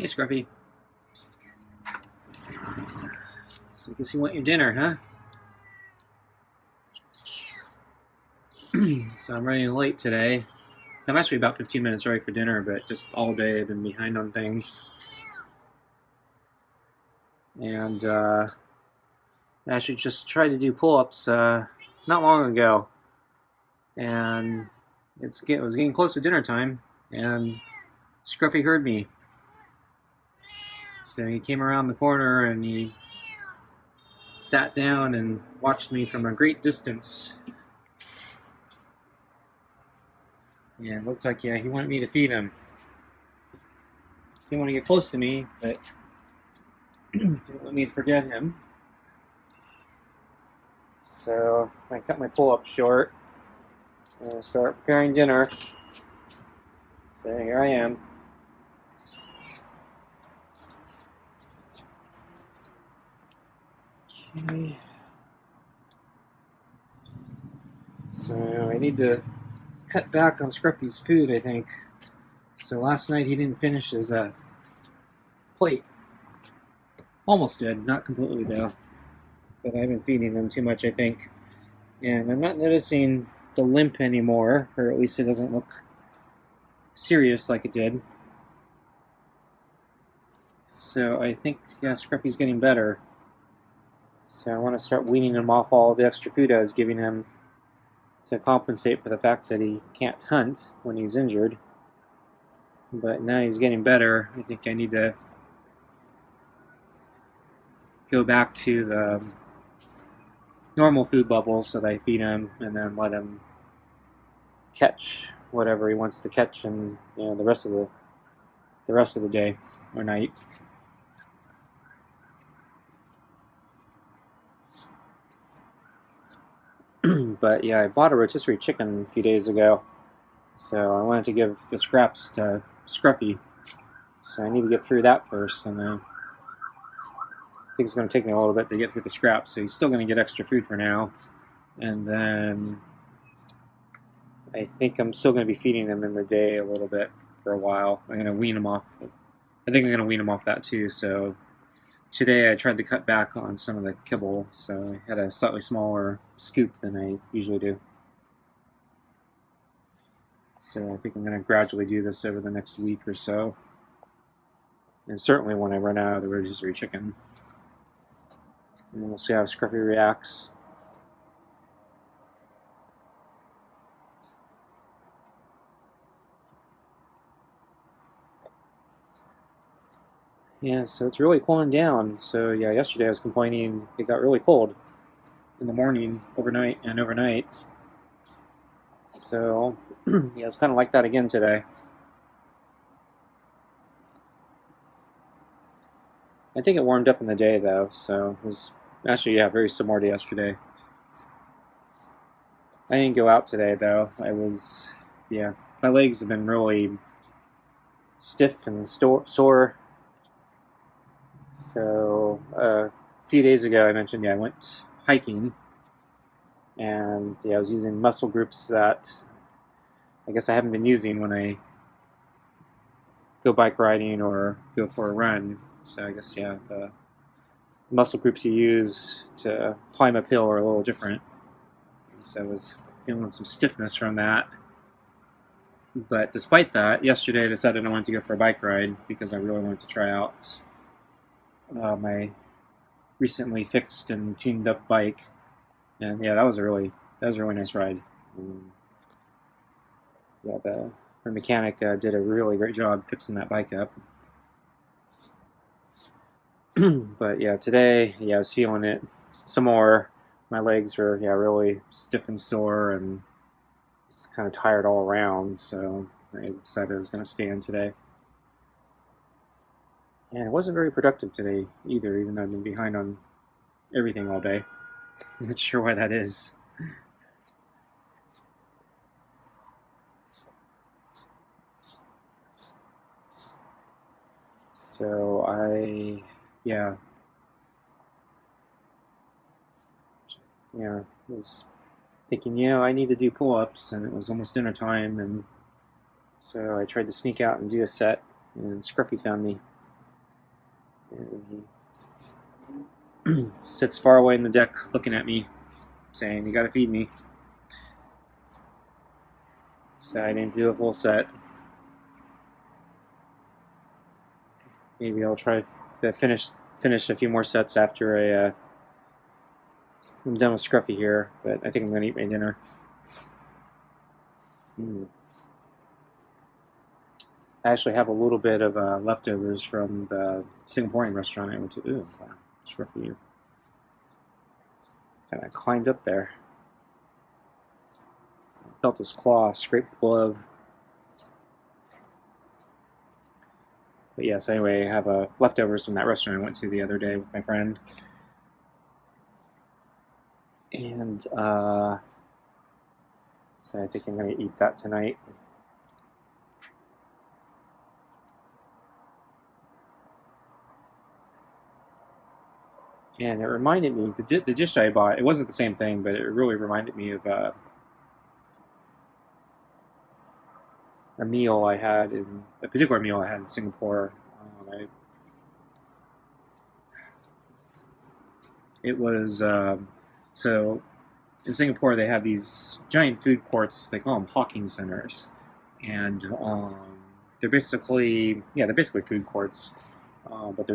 Hey, Scruffy. So I guess you want your dinner, huh? So I'm running late today. I'm actually about 15 minutes early for dinner, but just all day I've been behind on things. And I actually just tried to do pull-ups not long ago. And it was getting close to dinner time, and Scruffy heard me. So he came around the corner and he sat down and watched me from a great distance. And it looked like, yeah, he wanted me to feed him. He didn't want to get close to me, but didn't want me to forget him. So I cut my pull-up short and start preparing dinner. So here I am. Okay. So I need to cut back on Scruffy's food, I think. So last night he didn't finish his plate. Almost did, not completely though. But I've been feeding him too much, I think. And I'm not noticing the limp anymore, or at least it doesn't look serious like it did. So I think, yeah, Scruffy's getting better. So I want to start weaning him off all the extra food I was giving him to compensate for the fact that he can't hunt when he's injured. But now he's getting better. I think I need to go back to the normal food levels so that I feed him and then let him catch whatever he wants to catch in the rest of the day or night. But yeah, I bought a rotisserie chicken a few days ago, so I wanted to give the scraps to Scruffy. So I need to get through that first, and I think it's going to take me a little bit to get through the scraps. So he's still going to get extra food for now, and then I think I'm still going to be feeding him in the day a little bit for a while. I'm going to wean him off. I think I'm going to wean him off that too. So today I tried to cut back on some of the kibble, so I had a slightly smaller scoop than I usually do. So I think I'm going to gradually do this over the next week or so. And certainly when I run out of the rotisserie chicken. And we'll see how Scruffy reacts. Yeah, so it's really cooling down. So yeah, yesterday I was complaining it got really cold in the morning, overnight. So yeah, it's kind of like that again today. I think it warmed up in the day though, so it was actually, yeah, very similar to yesterday. I didn't go out today though. Yeah, my legs have been really stiff and sore. So a few days ago I mentioned, yeah, I went hiking, and yeah, I was using muscle groups that I guess I haven't been using when I go bike riding or go for a run. So I guess, yeah, the muscle groups you use to climb uphill are a little different. So I was feeling some stiffness from that. But despite that, yesterday I decided I wanted to go for a bike ride because I really wanted to try out my recently fixed and tuned up bike. And yeah, that was a really nice ride. Yeah, the mechanic did a really great job fixing that bike up. But yeah, today, yeah, I was feeling it some more. My legs were, yeah, really stiff and sore, and just kind of tired all around. So I decided I was going to stay in today. And it wasn't very productive today either, even though I've been behind on everything all day. I'm not sure why that is. So yeah, was thinking, I need to do pull-ups, and it was almost dinner time, and so I tried to sneak out and do a set, and Scruffy found me. And he sits far away in the deck looking at me, saying, "You gotta feed me." So I didn't do a full set. Maybe I'll try to finish a few more sets after I'm done with Scruffy here, but I think I'm gonna eat my dinner. I actually have a little bit of leftovers from the Singaporean restaurant I went to. Ooh, wow, Scruffy kind of climbed up there. Felt his claw scrape the glove. But yes, anyway, I have leftovers from that restaurant I went to the other day with my friend. And so I think I'm going to eat that tonight. And it reminded me, the dish I bought, it wasn't the same thing, but it really reminded me of a particular meal I had in Singapore. It was, so in Singapore they have these giant food courts, they call them hawking centers. And they're basically food courts, but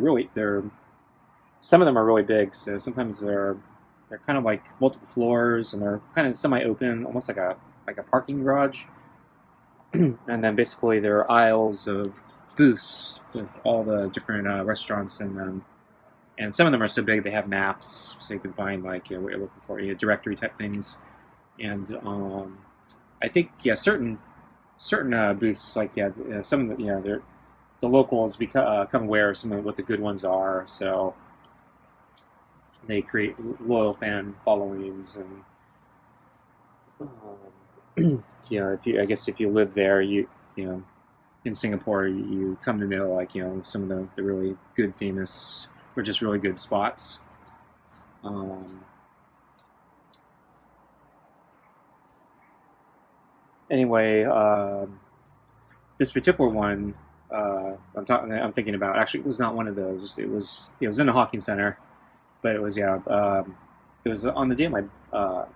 some of them are really big. So sometimes they're kind of like multiple floors, and they're kind of semi-open, almost like a parking garage. And then basically there are aisles of booths with all the different restaurants in them. And some of them are so big they have maps, so you can find like what you're looking for, directory type things. And I think certain booths, like some of the the locals become aware of some of what the good ones are, so they create loyal fan followings. And if you live there, you know in Singapore, you come to know like some of the really good, famous, or just really good spots. Anyway, this particular one I'm thinking about, actually it was not one of those. It was in a hawking center, but it was it was on the day of my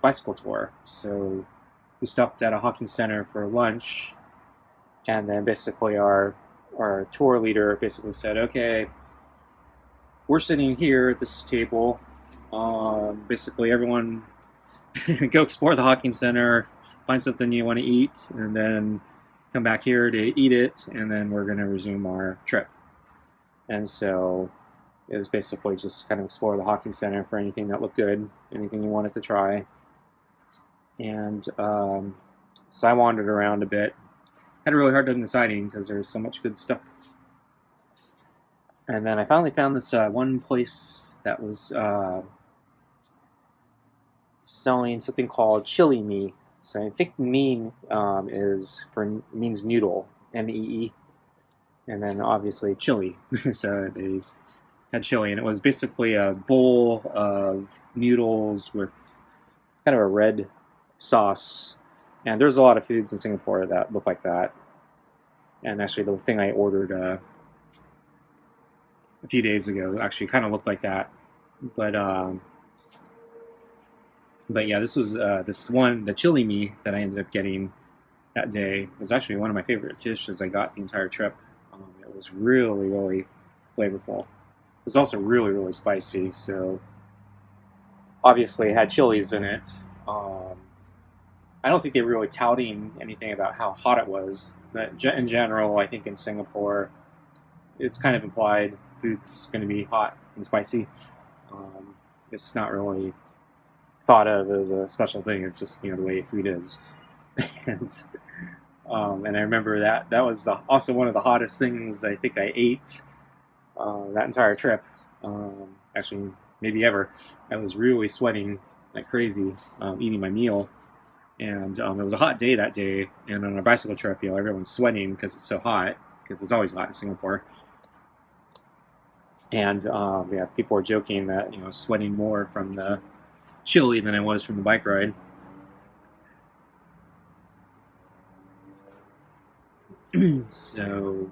bicycle tour. So we stopped at a hawking center for lunch, and then basically our tour leader basically said, "Okay, we're sitting here at this table. Basically, everyone go explore the hawking center, find something you want to eat, and then come back here to eat it, and then we're going to resume our trip." And so it was basically just kind of explore the hawking center for anything that looked good, anything you wanted to try. And so I wandered around a bit. Had a really hard time deciding because there's so much good stuff. And then I finally found this one place that was selling something called chili mee. So I think mee means noodle, MEE, and then obviously chili. So they had chili, and it was basically a bowl of noodles with kind of a red sauce. And there's a lot of foods in Singapore that look like that. And actually, the thing I ordered a few days ago actually kind of looked like that. But yeah, this was the chili mee that I ended up getting that day was actually one of my favorite dishes I got the entire trip. It was really, really flavorful. It was also really, really spicy. So obviously it had chilies in it. I don't think they were really touting anything about how hot it was. But in general, I think in Singapore, it's kind of implied food's going to be hot and spicy. It's not really thought of as a special thing. It's just the way food is. and and I remember that was also one of the hottest things I think I ate that entire trip. Actually, maybe ever. I was really sweating like crazy eating my meal. And it was a hot day that day, and on a bicycle trip, everyone's sweating because it's so hot, because it's always hot in Singapore. And people were joking that sweating more from the chili than I was from the bike ride. So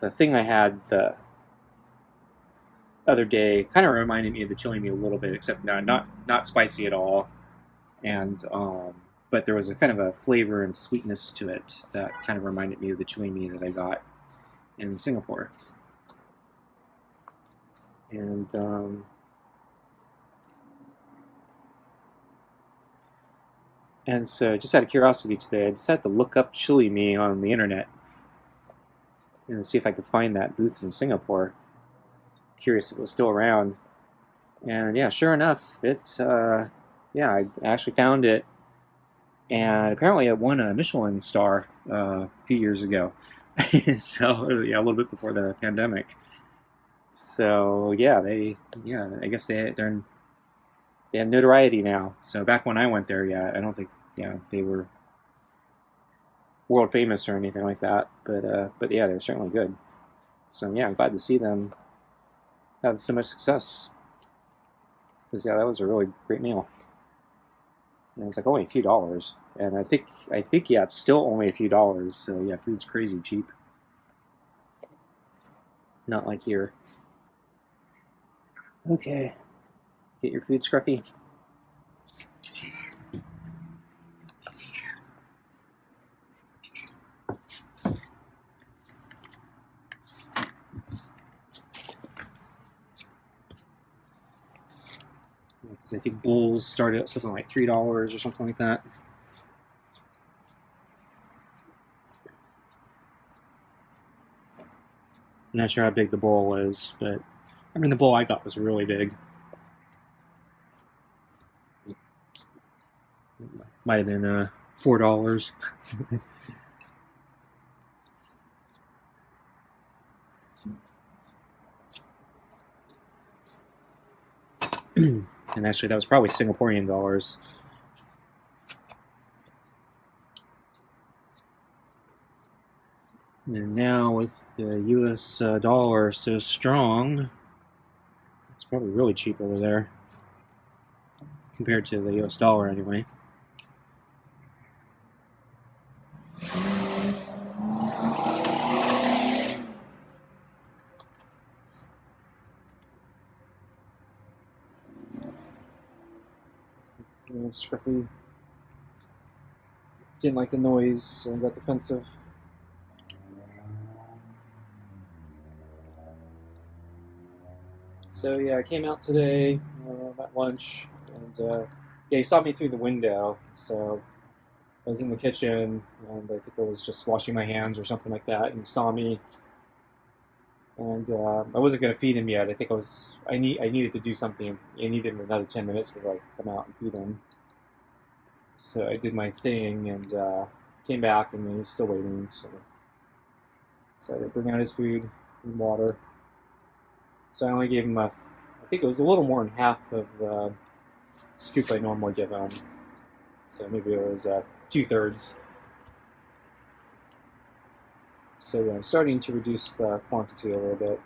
the thing I had the other day kind of reminded me of the chili meat a little bit, except not spicy at all, and but there was a kind of a flavor and sweetness to it that kind of reminded me of the chili meat that I got in Singapore. And so, just out of curiosity today, I decided to look up chili meat on the internet and see if I could find that booth in Singapore. Curious if it was still around. And yeah, sure enough, yeah, I actually found it, and apparently it won a Michelin star a few years ago. So yeah, a little bit before the pandemic. So yeah, I guess they have notoriety now. So back when I went there, yeah, I don't think they were world famous or anything like that, but yeah, they're certainly good. So yeah, I'm glad to see them have so much success. Because yeah, that was a really great meal. And it's like only a few dollars, and I think yeah, it's still only a few dollars. So yeah, food's crazy cheap. Not like here. Okay, get your food, Scruffy. Because I think bowls started at something like $3 or something like that. I'm not sure how big the bowl is, but I mean the bowl I got was really big. Might have been $4. And actually, that was probably Singaporean dollars. And now with the U.S. Dollar so strong, it's probably really cheap over there compared to the U.S. dollar, anyway. Scruffy didn't like the noise, so got defensive. So yeah, I came out today at lunch, and yeah, he saw me through the window. So I was in the kitchen, and I think I was just washing my hands or something like that, and he saw me. And I wasn't gonna feed him yet. I think I needed to do something. I needed another 10 minutes before I come out and feed him. So I did my thing and came back, and he was still waiting. So I had to bring out his food and water. So I only gave him I think it was a little more than half of the scoop I normally give him. So maybe it was 2/3. So yeah, I'm starting to reduce the quantity a little bit.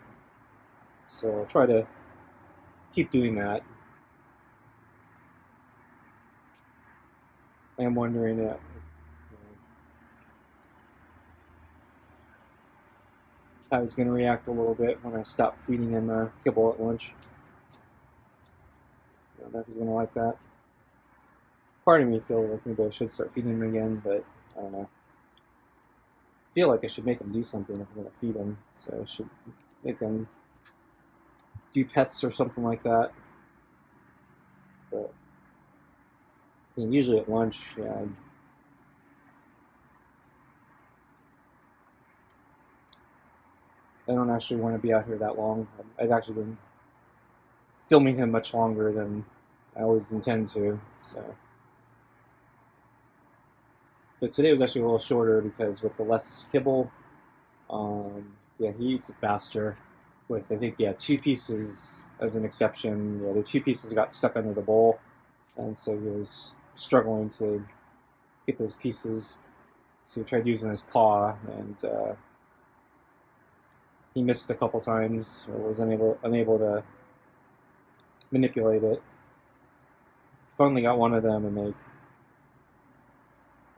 So I'll try to keep doing that. I am wondering how he's going to react a little bit when I stop feeding him kibble at lunch. I don't know if he's going to like that. Part of me feels like maybe I should start feeding him again, but I don't know. I feel like I should make him do something if I'm going to feed him. So I should make him do pets or something like that. But usually at lunch, yeah, I don't actually want to be out here that long. I've actually been filming him much longer than I always intend to. So, but today was actually a little shorter because with the less kibble, yeah, he eats it faster. With I think 2 pieces as an exception. The other 2 pieces got stuck under the bowl, and so he was struggling to get those pieces. So he tried using his paw, and he missed a couple times, or was unable to manipulate it. Finally got one of them, and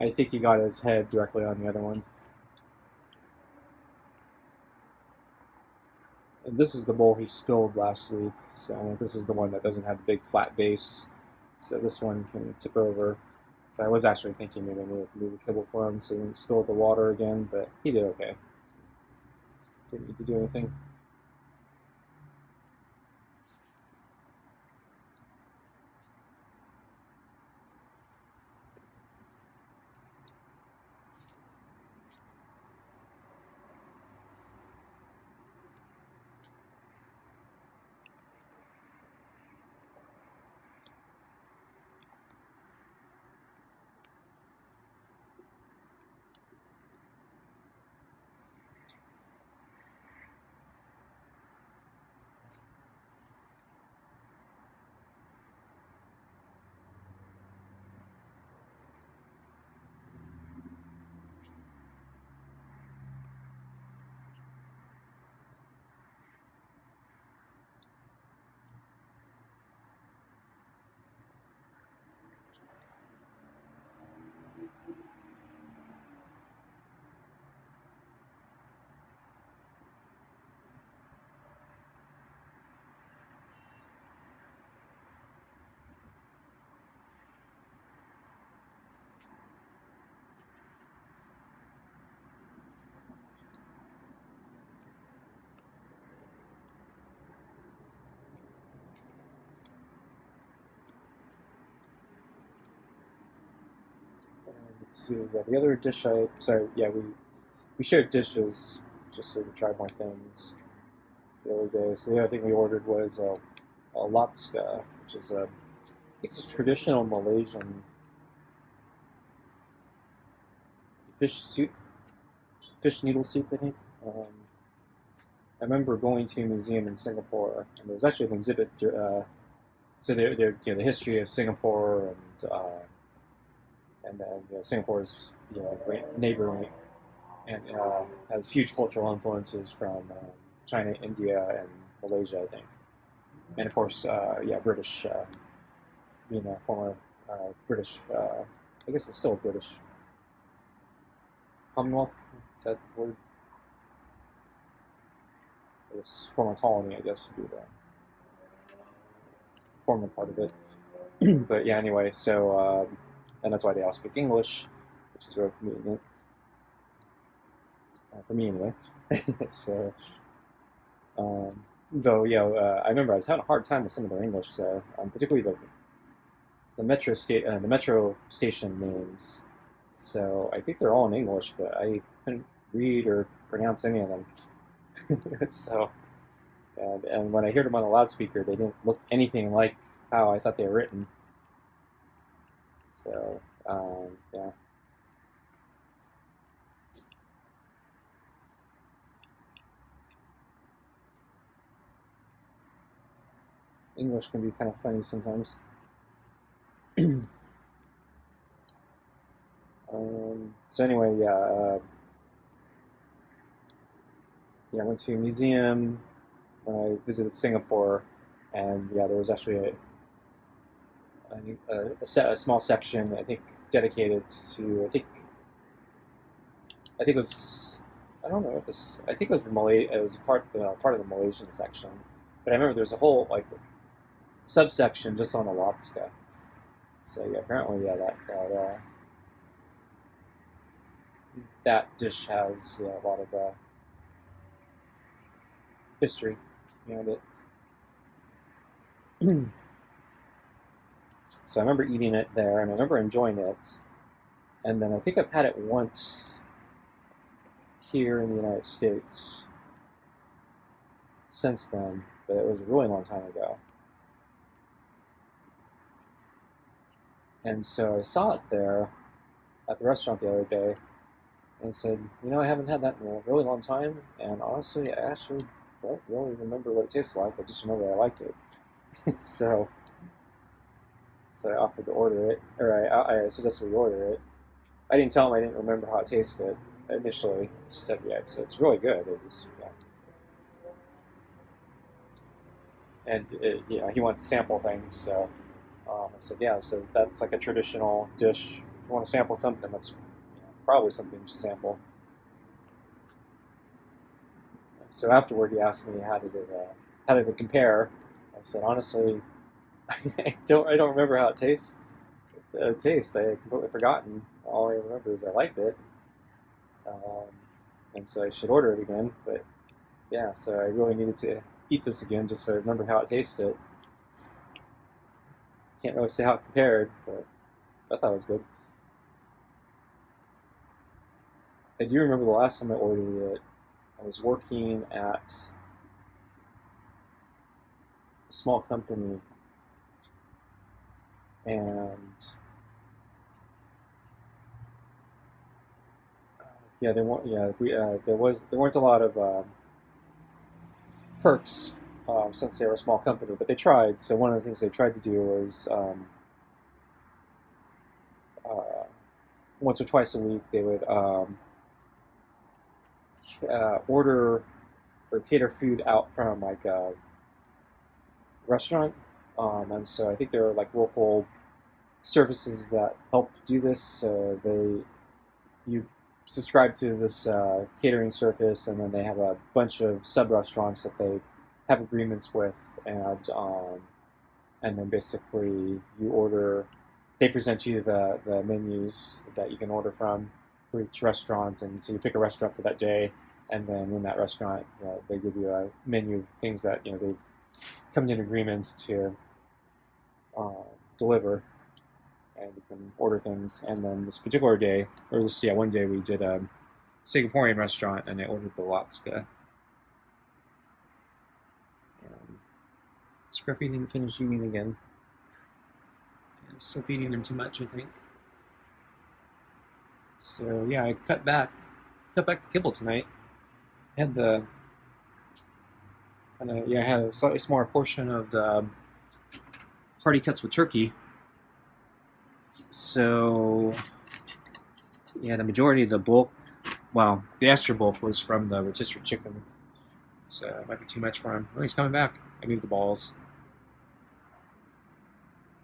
I think he got his head directly on the other one. And this is the bowl he spilled last week. So this is the one that doesn't have the big flat base. So this one can tip over. So I was actually thinking maybe I needed to move the kibble for him so he didn't spill the water again, but he did okay. Didn't need to do anything. Let's see, yeah, the other dish we shared dishes just so we tried more things the other day. So the other thing we ordered was a latska, which is I think it's a traditional Malaysian fish soup, fish noodle soup, I think. I remember going to a museum in Singapore, and there was actually an exhibit. So they're the history of Singapore and then Singapore's great neighboring and has huge cultural influences from China, India, and Malaysia, I think, and of course, British, former British. I guess it's still a British Commonwealth. Is that the word? This former colony, I guess, would be the former part of it. But yeah, anyway, so and that's why they all speak English, which is very convenient for me anyway. So, though, I remember I was having a hard time with some of their English, so particularly the metro station names. So I think they're all in English, but I couldn't read or pronounce any of them. So, and when I heard them on the loudspeaker, they didn't look anything like how I thought they were written. So, yeah. English can be kind of funny sometimes. So anyway, I went to a museum when I visited Singapore, and yeah, there was actually a small section I think dedicated to I think it was I don't know if this I think it was the Malay it was part of the Malaysian section, but I remember there's a whole like subsection just on Alaska. So yeah, apparently that dish has a lot of history behind it. So I remember eating it there, and I remember enjoying it. And then I think I've had it once here in the United States since then, but it was a really long time ago. And so I saw it there at the restaurant the other day, and said, I haven't had that in a really long time, and honestly, I actually don't really remember what it tastes like. I just remember I liked it. so, so I offered to order it, or I suggested we order it. I didn't tell him I didn't remember how it tasted initially. He said, yeah, it's really good. It was, yeah. And he wanted to sample things, so I said, yeah, so that's like a traditional dish. If you want to sample something, that's probably something to sample. So afterward, he asked me how did it compare. I said honestly, I don't remember how it tastes. I completely forgotten. All I remember is I liked it, um, and so I should order it again. But yeah, so I really needed to eat this again just so I remember how it tasted. Can't really say how it compared, but I thought it was good. I do remember the last time I ordered it, I was working at a small company, and yeah, there weren't there weren't a lot of perks since they were a small company, but they tried. So one of the things they tried to do was uh, once or twice a week they would order or cater food out from like a restaurant, and so I think there are like local services that help do this. You subscribe to this catering service, and then they have a bunch of sub restaurants that they have agreements with, and then basically you order. They present you the menus that you can order from for each restaurant, and so you pick a restaurant for that day, and then in that restaurant, they give you a menu of things that they've come to an agreement to uh, deliver, and you can order things. And then this particular day, or this one day we did a Singaporean restaurant, and I ordered the latke. And Scruffy didn't finish eating again. I'm still feeding him too much, I think. So yeah, I cut back the kibble tonight. I had I had a slightly smaller portion of the hearty cuts with turkey. So yeah, the majority of the bulk, well, the extra bulk was from the rotisserie chicken. So it might be too much for him. Oh, he's coming back. I moved the balls.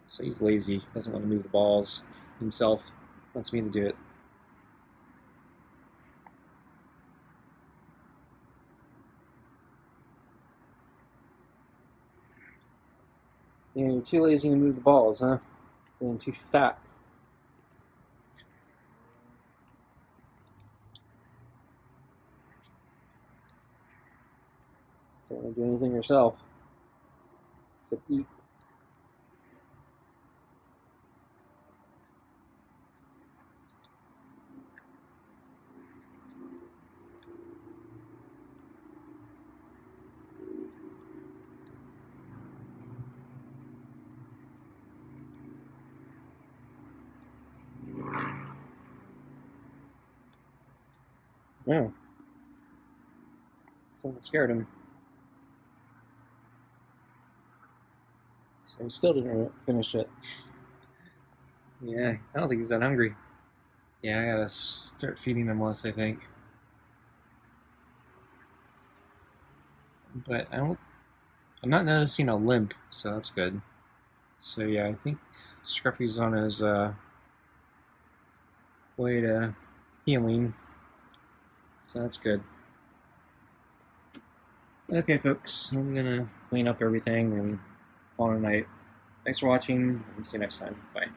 So he's lazy. Doesn't want to move the balls himself. Wants me to do it. Yeah, you're too lazy to move the balls, huh? Being too fat. Don't want to do anything yourself except eat. Yeah. Something scared him. So he still didn't finish it. Yeah, I don't think he's that hungry. Yeah, I gotta start feeding him less, I think. But I'm not noticing a limp, so that's good. So yeah, I think Scruffy's on his way to healing, so that's good. Okay, folks, I'm gonna clean up everything and call it a night. Thanks for watching, and see you next time. Bye.